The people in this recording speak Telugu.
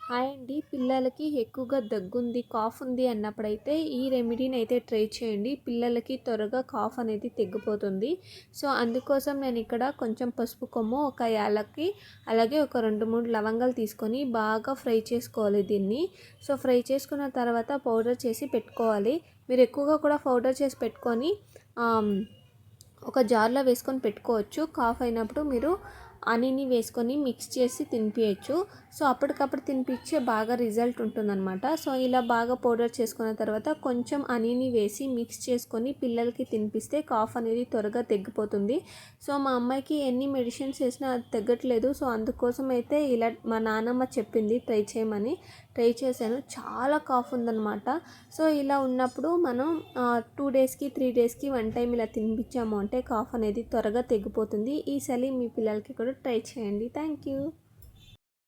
హాయ్ అండి. పిల్లలకి ఎక్కువగా దగ్గుంది, కాఫ్ ఉంది అన్నప్పుడైతే ఈ రెమెడీని అయితే ట్రై చేయండి. పిల్లలకి త్వరగా కాఫ్ అనేది తగ్గిపోతుంది. సో, అందుకోసం నేను ఇక్కడ కొంచెం పసుపు కొమ్ము, ఒక యాలక్కి, అలాగే ఒక 2, 3 లవంగాలు తీసుకొని బాగా ఫ్రై చేసుకోవాలి దీన్ని. సో, ఫ్రై చేసుకున్న తర్వాత పౌడర్ చేసి పెట్టుకోవాలి. మీరు ఎక్కువగా కూడా పౌడర్ చేసి పెట్టుకొని ఒక జార్లో వేసుకొని పెట్టుకోవచ్చు. కాఫ్ అయినప్పుడు మీరు హనీని వేసుకొని మిక్స్ చేసి తినిపించచ్చు. సో అప్పటికప్పుడు తినిపించే బాగా రిజల్ట్ ఉంటుందన్నమాట. సో ఇలా బాగా పౌడర్ చేసుకున్న తర్వాత కొంచెం హనీని వేసి మిక్స్ చేసుకొని పిల్లలకి తినిపిస్తే కాఫ్ అనేది త్వరగా తగ్గిపోతుంది. సో మా అమ్మాయికి ఎన్ని మెడిసిన్స్ వేసినా అది తగ్గట్లేదు. సో అందుకోసం అయితే ఇలా మా నాన్నమ్మ చెప్పింది ట్రై చేయమని. ట్రై చేశాను. చాలా కాఫ్ ఉందన్నమాట. సో ఇలా ఉన్నప్పుడు మనం 2 డేస్కి 3 డేస్కి 1 టైం ఇలా తినిపించాము అంటే కాఫ్ అనేది త్వరగా తగ్గిపోతుంది. ఈ చలి మీ పిల్లలకి కూడా ట్రై చేయండి. Thank you.